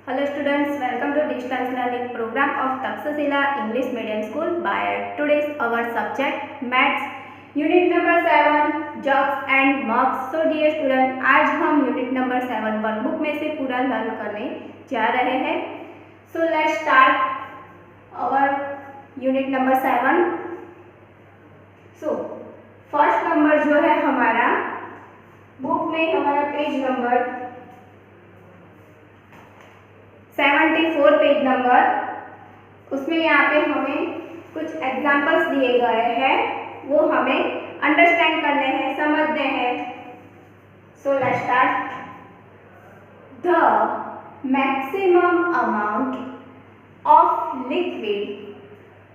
Hello students, welcome to distance learning program of Takshashila English Medium School by today's our subject maths unit number 7 jugs and mugs. So dear student, आज हम unit number 7 workbook में से पूरा learn करने जा रहे हैं. So let's start our unit number 7. So first number जो है हमारा बुक में हमारा पेज नंबर 74 पेज नंबर, उसमें यहाँ पे हमें कुछ एग्जाम्पल्स दिए गए हैं, वो हमें अंडरस्टैंड करने हैं, समझने हैं. So let's start. The maximum amount of liquid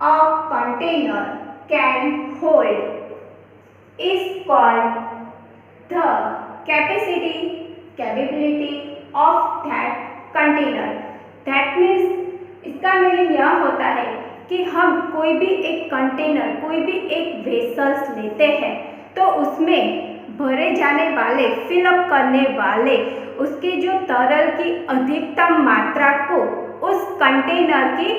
a container can hold is called the capability of that container. That means इसका मीनिंग यह होता है कि हम कोई भी एक कंटेनर, कोई भी एक वेसल्स लेते हैं तो उसमें भरे जाने वाले, फिलअप करने वाले उसके जो तरल की अधिकतम मात्रा को उस कंटेनर की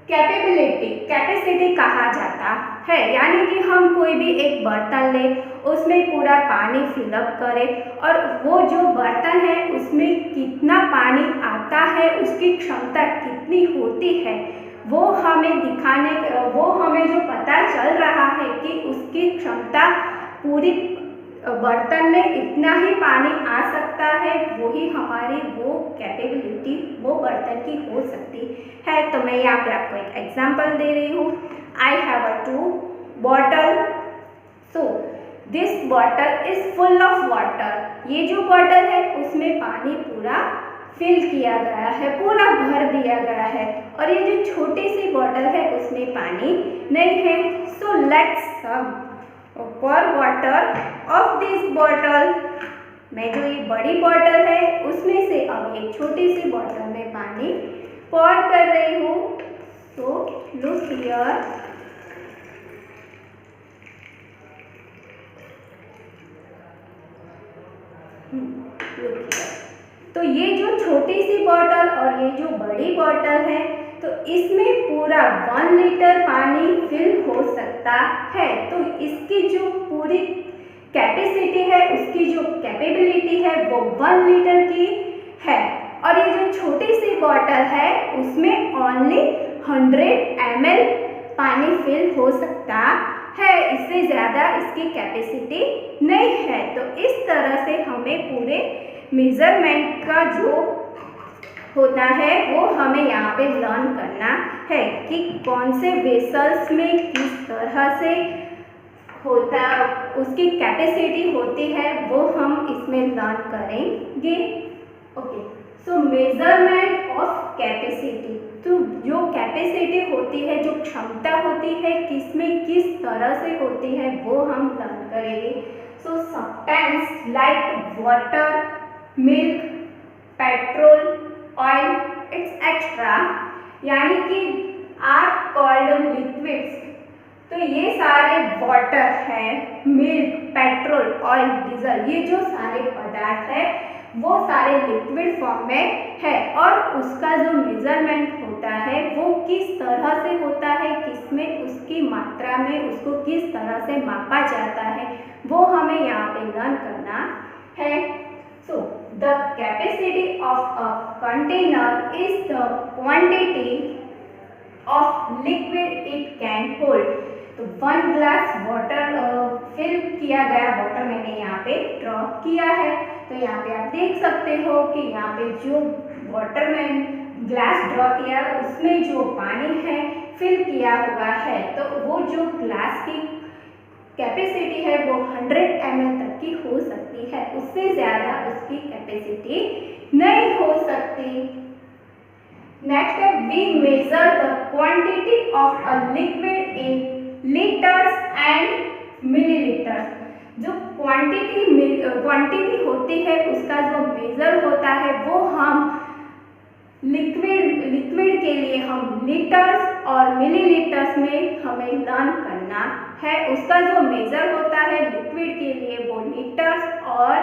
कैपेसिटी कहा जाता है. यानी कि हम कोई भी एक बर्तन ले, उसमें पूरा पानी फिलअप करें और वो जो बर्तन है उसमें कितना पानी आता है, उसकी क्षमता कितनी होती है, वो हमें जो पता चल रहा है कि उसकी क्षमता पूरी बर्तन में इतना ही पानी आ सकता है, वही हमारी वो कैपेबिलिटी वो बर्तन की हो सकती है. तो मैं यहाँ पे आपको एक एग्जांपल दे रही हूँ. I have a 2 bottle. So this bottle is full of water. ये जो बॉटल है उसमें पानी पूरा फिल किया गया है, पूरा भर दिया गया है, और ये जो छोटी सी बॉटल है उसमें पानी नहीं है. सो लेट्स सम पर वाटर ऑफ दिस बॉटल. मैं जो ये बड़ी बॉटल है उसमें से अब एक छोटी सी बॉटल में पानी pour कर रही हूँ. तो लुक हियर, तो ये जो छोटी सी बॉटल और ये जो बड़ी बॉटल है तो इसमें पूरा 1 लीटर पानी फिल हो सकता है. तो इसकी जो पूरी कैपेसिटी है, उसकी जो कैपेबिलिटी है वो 1 लीटर की है. और ये जो छोटी सी बॉटल है उसमें ओनली 100 ml पानी फिल हो सकता है, इससे ज़्यादा इसकी कैपेसिटी नहीं है. तो इस तरह से हमें पूरे मेजरमेंट का जो होता है वो हमें यहाँ पे लर्न करना है कि कौन से वेसल्स में किस तरह से होता, उसकी कैपेसिटी होती है, वो हम इसमें लर्न करेंगे. Okay, so measurement of capacity. तो जो कैपेसिटी होती है, जो क्षमता होती है, किसमें किस तरह से होती है वो हम लर्न करेंगे. So substance like water, milk, petrol, oil, it's extra, यानी कि आर कॉल्ड लिक्विड्स. तो ये सारे वाटर है, मिल्क, पेट्रोल, ऑयल, डीजल, ये जो सारे पदार्थ है वो सारे लिक्विड फॉर्म में है. और उसका जो मेजरमेंट होता है वो किस तरह से होता है, किसमें उसकी मात्रा में उसको किस तरह से मापा जाता है, वो हमें यहाँ पे लर्न करना है. So the capacity of a container is the quantity of liquid it can hold. तो 1 ग्लास वाटर फिल किया गया वाटर मैंने यहाँ पे ड्रॉ किया है. तो यहाँ पे आप देख सकते हो कि यहाँ पे जो वाटर में ग्लास ड्रॉ किया उसमें जो पानी है फिल किया हुआ है, तो वो जो ग्लास की कैपेसिटी है वो 100 ml तक की हो सकती है, उससे ज़्यादा उसकी कैपेसिटी नहीं हो सकती. नेक्स्ट है we measure the quantity of a liquid in litres and millilitres. जो क्वांटिटी होती है उसका जो मेजर होता है वो हम लिक्विड के लिए हम लीटर्स और मिलीलीटर्स में हमें लर्न करना है. उसका जो मेजर होता है लिक्विड के लिए वो लीटर्स और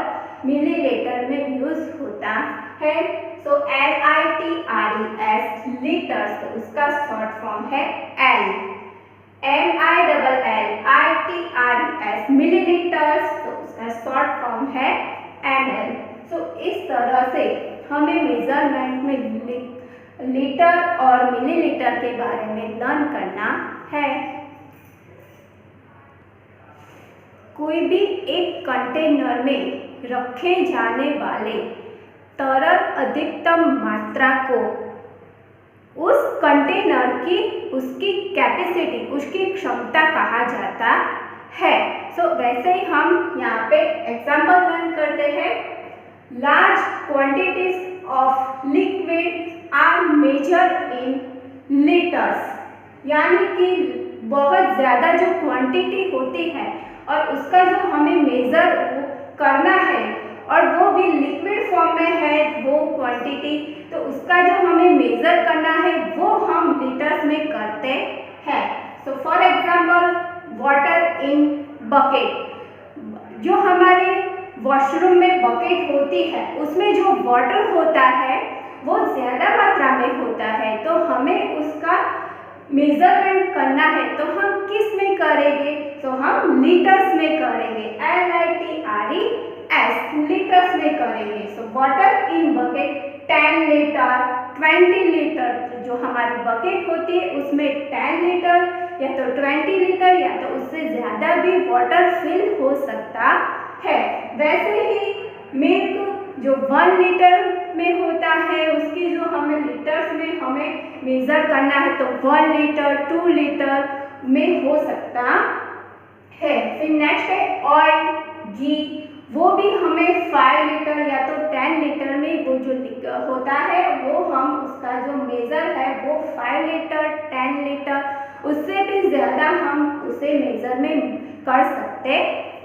मिलीलीटर में यूज होता है। सो LITRES लीटर्स, तो उसका शॉर्ट फॉर्म है L। MILLITRES मिलीलीटर्स, तो उसका शॉर्ट फॉर्म है ML। सो इस तरह से हमें मेजरमेंट में लीटर और मिलीलीटर के बारे में लर्न करना है। कोई भी एक कंटेनर में रखे जाने वाले तरल अधिकतम मात्रा को उस कंटेनर की उसकी कैपेसिटी, उसकी क्षमता कहा जाता है। सो वैसे ही हम यहाँ पे एग्जाम्पल लर्न करते हैं। Large quantities of liquid are measure in litres, यानी कि बहुत ज़्यादा जो क्वांटिटी होती है और उसका जो हमें मेजर करना है और वो भी लिक्विड फॉर्म में है वो क्वांटिटी, तो उसका जो हमें मेजर करना है वो हम लीटर्स में करते हैं। So for example water in bucket, जो हमारे वॉशरूम में बकेट होती है उसमें जो वाटर होता है वो ज़्यादा मात्रा में होता है, तो हमें उसका मेजरमेंट करना है तो हम किस में करेंगे? तो हम लीटर्स में करेंगे। LITRES लीटर्स में करेंगे। So water in bucket 10 litre 20 litre, जो हमारी बकेट होती है उसमें 10 लीटर या तो 20 लीटर या तो उससे ज़्यादा भी वाटर फिल हो सकता है। वैसे ही मिल्क जो 1 लीटर में होता है उसकी जो हमें लीटर्स में हमें मेजर करना है तो 1 लीटर 2 लीटर में हो सकता है। फिर नेक्स्ट है ऑयल, घी, वो भी हमें 5 लीटर या तो 10 लीटर में वो जो होता है वो हम उसका जो मेजर है वो 5 लीटर 10 लीटर उससे भी ज़्यादा हम उसे मेजर में कर सकते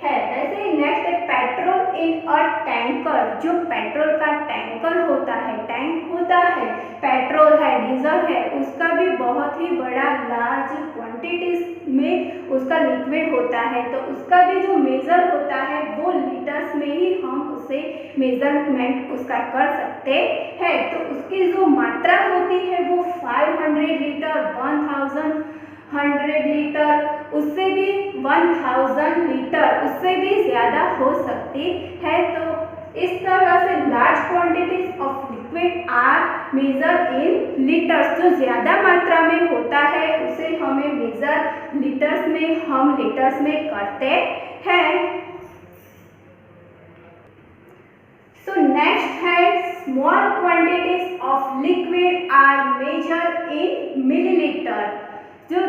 है। ऐसे ही नेक्स्ट है पेट्रोल इन अ टैंकर, जो पेट्रोल का टैंकर होता है, टैंक होता है, पेट्रोल है, डीजल है, उसका भी बहुत ही बड़ा लार्ज क्वांटिटीज में उसका लिक्विड होता है, तो उसका भी जो मेजर होता है वो लीटर्स में ही हम उसे मेजरमेंट उसका कर सकते हैं। तो उसकी जो मात्रा होती है वो 500 लीटर 1000 लीटर, उससे भी 1000 लीटर उससे भी ज़्यादा हो सकती है। तो इस तरह से large quantities of liquid are measure in litres, जो ज़्यादा मात्रा में होता है उसे हमें मेजर लीटर्स में हम लीटर्स में करते हैं। सो नेक्स्ट है small quantities of liquid are measure in millilitre, जो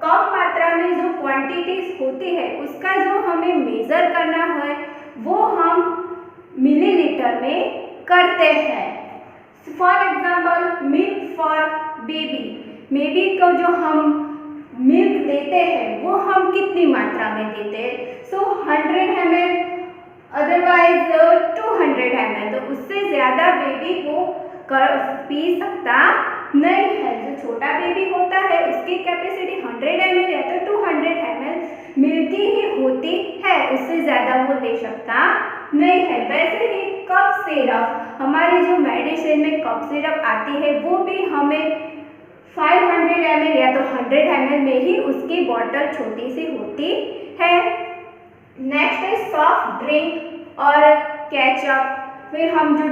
कम मात्रा में जो क्वांटिटीज होती है उसका जो हमें मेजर करना है वो हम मिलीलीटर में करते हैं। For example milk for baby को जो हम मिल्क देते हैं वो हम कितनी मात्रा में देते हैं? सो 100 ml, अदरवाइज 200 ml, तो उससे ज़्यादा बेबी को पी सकता नहीं है। जो छोटा बेबी होता है उसकी कैपेसिटी 100 ml या तो 200 ml मिल्क ही होती है, उससे ज़्यादा वो ले सकता नहीं है। वैसे ही कफ सिरप, हमारी जो मेडिसिन में कफ सिरप आती है वो भी हमें 500 ml या तो 100 ml में ही उसकी बॉटल छोटी सी होती है। नेक्स्ट है सॉफ्ट ड्रिंक और केचप, फिर हम जो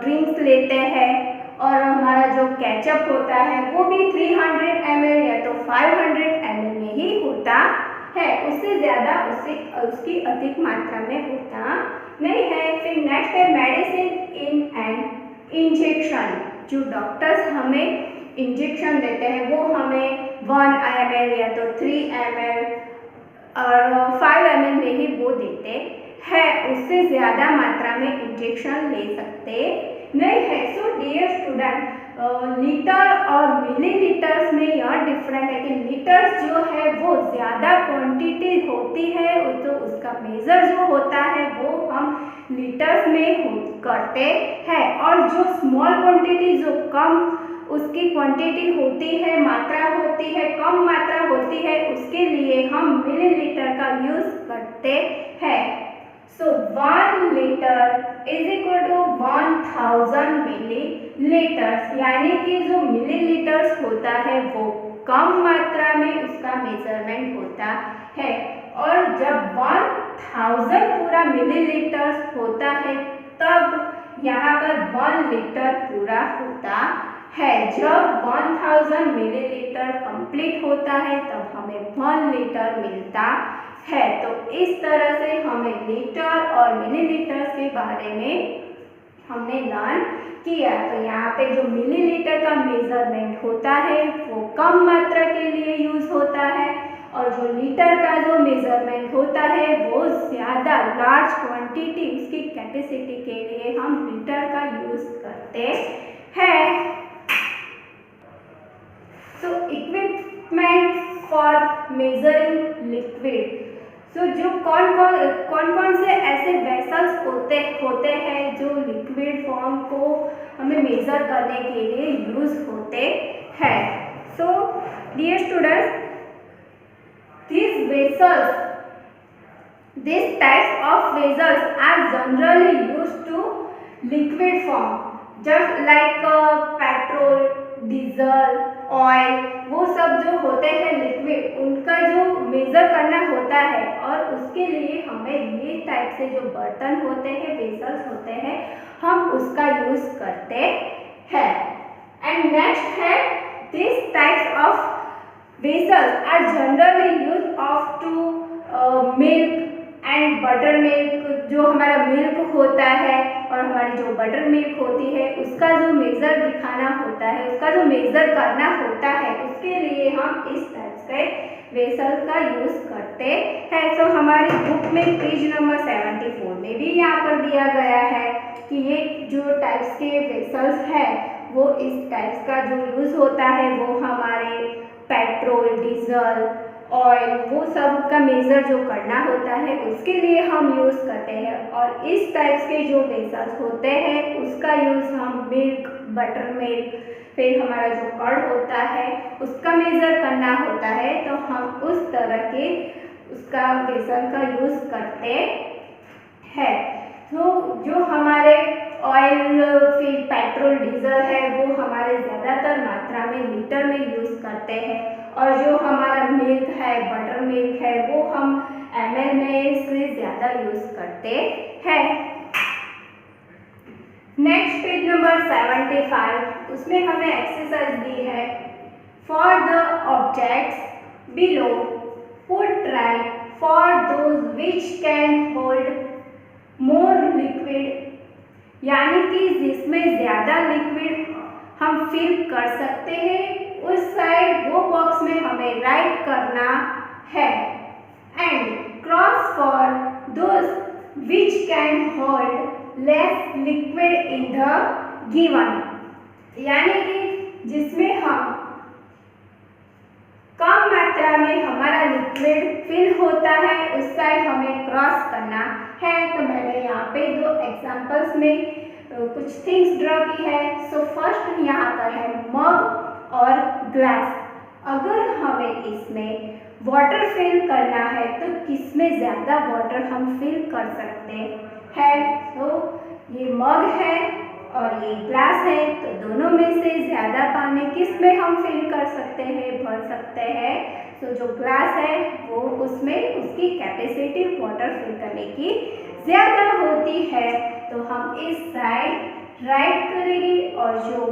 ड्रिंक्स लेते हैं और हमारा जो केचप होता है वो भी 300 ml या तो 500 ml में ही होता है, उससे ज़्यादा उसकी अधिक मात्रा में होता नहीं है। फिर नेक्स्ट है मेडिसिन इन एंड इंजेक्शन, जो डॉक्टर्स हमें इंजेक्शन देते हैं वो हमें 1 ml या तो 3 ml और 5 ml में ही वो देते हैं, उससे ज़्यादा मात्रा में इंजेक्शन ले सकते नहीं है। सो डियर स्टूडेंट, लीटर और मिलीलीटर्स में यह डिफरेंट है कि लीटर्स जो है वो ज़्यादा क्वांटिटी होती है तो उसका मेजर जो होता है वो हम लीटर्स में करते हैं, और जो स्मॉल क्वांटिटी जो कम उसकी क्वांटिटी होती है, मात्रा होती है, कम मात्रा होती है, उसके लिए हम मिलीलीटर का यूज़ करते हैं। So 1 litre is equal to 1000 millilitres, यानी कि जो मिलीलीटर्स होता है वो कम मात्रा में उसका मेजरमेंट होता है, और जब 1000 पूरा मिलीलीटर्स होता है तब यहाँ पर 1 लीटर पूरा होता है। जब 1000 मिलीलीटर कंप्लीट होता है तब हमें 1 लीटर मिलता है। तो इस तरह से हमें लीटर और मिलीलीटर के बारे में हमने लर्न किया। तो यहाँ पे जो मिलीलीटर का मेजरमेंट होता है वो कम मात्रा के लिए यूज होता है, और जो लीटर का जो मेजरमेंट होता है वो ज़्यादा लार्ज क्वांटिटी उसकी कैपेसिटी के लिए हम लीटर का यूज करते हैं। तो इक्विपमेंट फॉर मेजरिंग लिक्विड, तो जो कौन से ऐसे वेसल्स होते हैं जो लिक्विड फॉर्म को हमें मेजर करने के लिए यूज होते हैं। So dear students, these types of vessels are generally used to liquid form, just like petrol, diesel, oil, वो सब जो होते हैं लिक्विड, उनका जो मेजर करना होता है, और उसके लिए हमें ये टाइप से जो बर्तन होते हैं, वेसल्स होते हैं, हम उसका यूज करते हैं। एंड नेक्स्ट है this types of vessels are generally used of to milk and butter milk, जो हमारा मिल्क होता है और हमारी जो बटर मिल्क होती है उसका जो मेज़र दिखाना होता है, उसका जो मेज़र करना होता है, उसके लिए हम इस टाइप के वेसल का यूज़ करते हैं। तो हमारी बुक में पेज नंबर 74 में भी यहाँ पर दिया गया है कि ये जो टाइप्स के वेसल्स है वो इस टाइप्स का जो यूज़ होता है वो हमारे पेट्रोल, डीजल, ऑयल, वो सब का मेज़र जो करना होता है उसके लिए हम यूज़ करते हैं। और इस टाइप्स के जो वेसल्स होते हैं उसका यूज़ हम मिल्क, बटर मिल्क, फिर हमारा जो कर्ड होता है उसका मेज़र करना होता है, तो हम उस तरह के उसका वेसल का यूज़ करते हैं। तो जो हमारे ऑयल, फिर पेट्रोल, डीजल है वो हमारे ज़्यादातर मात्रा में लीटर में यूज़ करते हैं, और जो हमारा मिल्क है, बटर मिल्क है, वो हम ml में से ज़्यादा यूज़ करते हैं। नेक्स्ट पेज नंबर 75, उसमें हमें एक्सरसाइज दी है। For the objects below put right for those which can hold more liquid, यानी कि जिसमें ज़्यादा लिक्विड हम फिल कर सकते हैं उस साइड वो बॉक्स में हमें राइट करना है। And cross for those which can hold less liquid in the given, यानी कि जिसमें हम कम मात्रा में हमारा लिक्विड फिल होता है उस साइड हमें क्रॉस करना है। तो मैंने यहाँ पे दो एग्जांपल्स में कुछ थिंग्स ड्रॉ की है। सो फर्स्ट यहाँ पर है मग और ग्लास। अगर हमें इसमें वाटर फिल करना है तो किसमें ज़्यादा वाटर हम फिल कर सकते हैं? तो ये मग है और ये ग्लास है, तो दोनों में से ज़्यादा पानी किस में हम फिल कर सकते हैं, भर सकते हैं? तो जो ग्लास है वो उसमें उसकी कैपेसिटी वाटर फिल करने की ज़्यादा होती है, तो हम इस साइड राइट करेंगे, और जो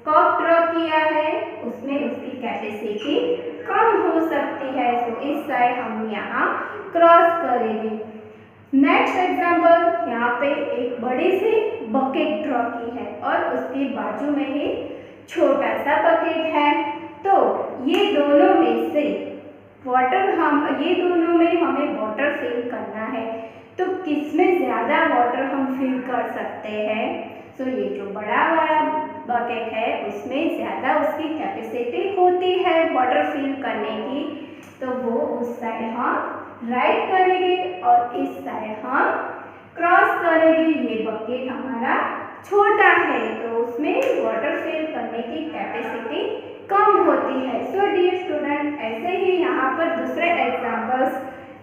कप ड्रॉ किया है उसमें उसकी कैपेसिटी कम हो सकती है, तो इस साइड हम यहाँ क्रॉस करेंगे। नेक्स्ट एग्जाम्पल, यहाँ पे एक बड़ी सी बकेट ड्रॉ की है और उसके बाजू में ही छोटा सा बकेट है। तो ये दोनों में से ये दोनों में हमें वाटर फिल करना है, तो किसमें ज़्यादा वाटर हम फिल कर सकते हैं? तो ये जो बड़ा वाला बकेट है उसमें ज़्यादा उसकी कैपेसिटी होती है वाटर फिल करने की, तो वो उस साइड हम राइट करेंगे और इस साइड हम क्रॉस करेंगे। ये बकेट हमारा छोटा है तो उसमें वाटर फिल करने की कैपेसिटी कम होती है। सो डियर स्टूडेंट, ऐसे ही यहाँ पर दूसरे एग्जाम्पल्स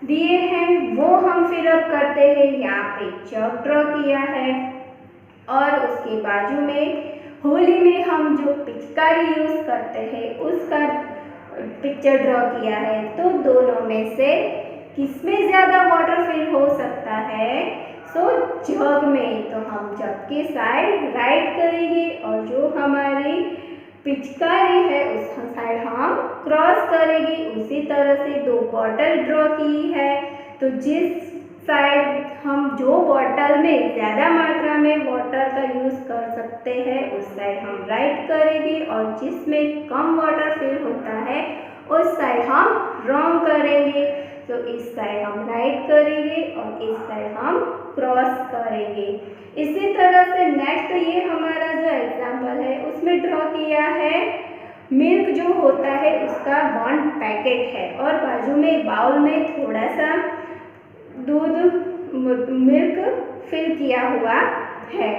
दिए हैं वो हम फिलअप करते हैं। यहाँ पे जग ड्रॉ किया है और उसके बाजू में होली में हम जो पिचकारी यूज करते हैं उसका पिक्चर ड्रॉ किया है। तो दोनों में से किसमें ज़्यादा वाटर फिल हो सकता है? सो जग में। तो हम जग की साइड राइट करेंगे और जो हमारी पिचकारी है उस साइड हम क्रॉस करेंगे। उसी तरह से दो बॉटल ड्रॉ की है, तो जिस साइड हम जो बॉटल में ज़्यादा मात्रा में वाटर का यूज़ कर सकते हैं उस साइड हम राइट करेंगे और जिसमें कम वाटर फिल होता है उस साइड हम रॉन्ग करेंगे। तो इस साइड हम राइट करेंगे और इस साइड हम क्रॉस करेंगे। इसी तरह से नेक्स्ट ये हमारा जो एग्जाम्पल है उसमें ड्रॉ किया है मिल्क जो होता है उसका 1 पैकेट है और बाजू में बाउल में थोड़ा सा दूध मिल्क फिल किया हुआ है।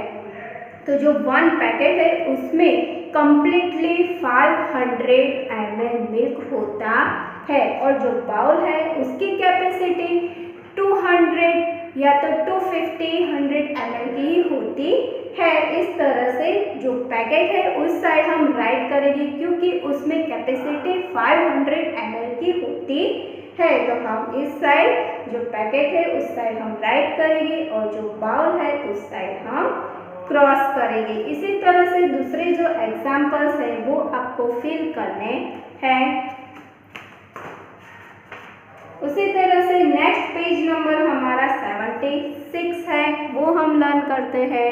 तो जो 1 पैकेट है उसमें कंप्लीटली 500 ml मिल्क होता है और जो बाउल है उसकी कैपेसिटी 200 या तो 250 100 ml की होती है। इस तरह से जो पैकेट है उस साइड हम राइट करेंगे क्योंकि उसमें कैपेसिटी 500 ml की होती है। तो हम इस साइड जो पैकेट है उस साइड हम राइट करेंगे और जो बाउल है उस साइड हम क्रॉस करेंगे। इसी तरह से दूसरे जो एग्जाम्पल्स है वो आपको फिल करने हैं। उसी तरह से नेक्स्ट पेज नंबर हमारा 76 है वो हम लर्न करते हैं।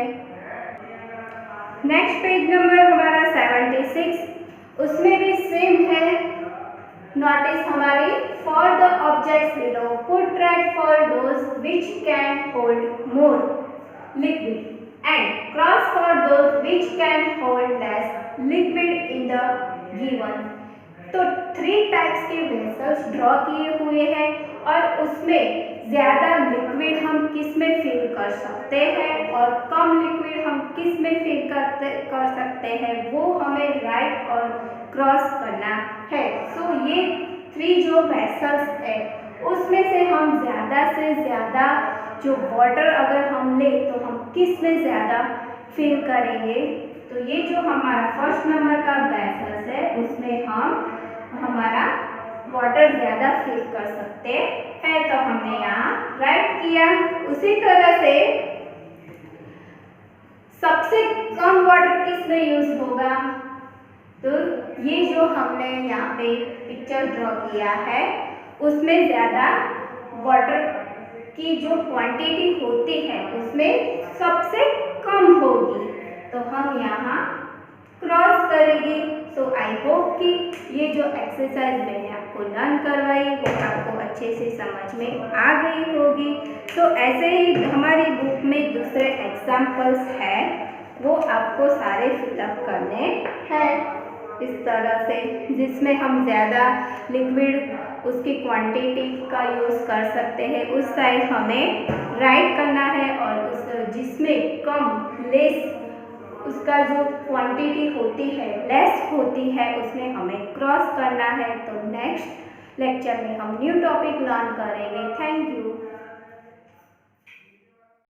नेक्स्ट पेज नंबर हमारा 76, उसमें भी सेम है। नोटिस हमारी for the objects below put red for those which can hold more liquid and cross for those which can hold less liquid in the given. तो 3 types के vessels draw किए हुए हैं और उसमें ज़्यादा लिक्विड हम किस में फिल कर सकते हैं और कम लिक्विड हम किस में फिल कर सकते हैं वो हमें राइट और क्रॉस करना है। सो ये 3 जो वेसल्स है उसमें से हम ज़्यादा से ज़्यादा जो वाटर अगर हम ले तो हम किस में ज़्यादा फिल करेंगे। तो ये जो हमारा फर्स्ट नंबर का वेसल्स है उसमें हम हमारा वाटर ज़्यादा फिल कर सकते हैं, तो हमने यहाँ राइट किया। उसी तरह से सबसे कम वाटर किस में यूज होगा? तो ये जो हमने यहाँ पे पिक्चर ड्रॉ किया है उसमें ज़्यादा वाटर की जो क्वांटिटी होती है उसमें सबसे कम होगी, तो हम यहाँ क्रॉस करेंगे। सो आई होप कि ये जो एक्सरसाइज मैंने आपको लर्न करवाई वो आपको अच्छे से समझ में आ गई होगी। तो ऐसे ही हमारी बुक में दूसरे एग्जाम्पल्स हैं वो आपको सारे फिलअप करने हैं इस तरह से, जिसमें हम ज़्यादा लिक्विड उसकी क्वांटिटी का यूज़ कर सकते हैं उस साइड हमें राइट करना है और उस जिसमें कम लेस उसका जो क्वांटिटी होती है लेस होती है उसमें हमें क्रॉस करना है। तो नेक्स्ट लेक्चर में हम न्यू टॉपिक लर्न करेंगे। Thank you.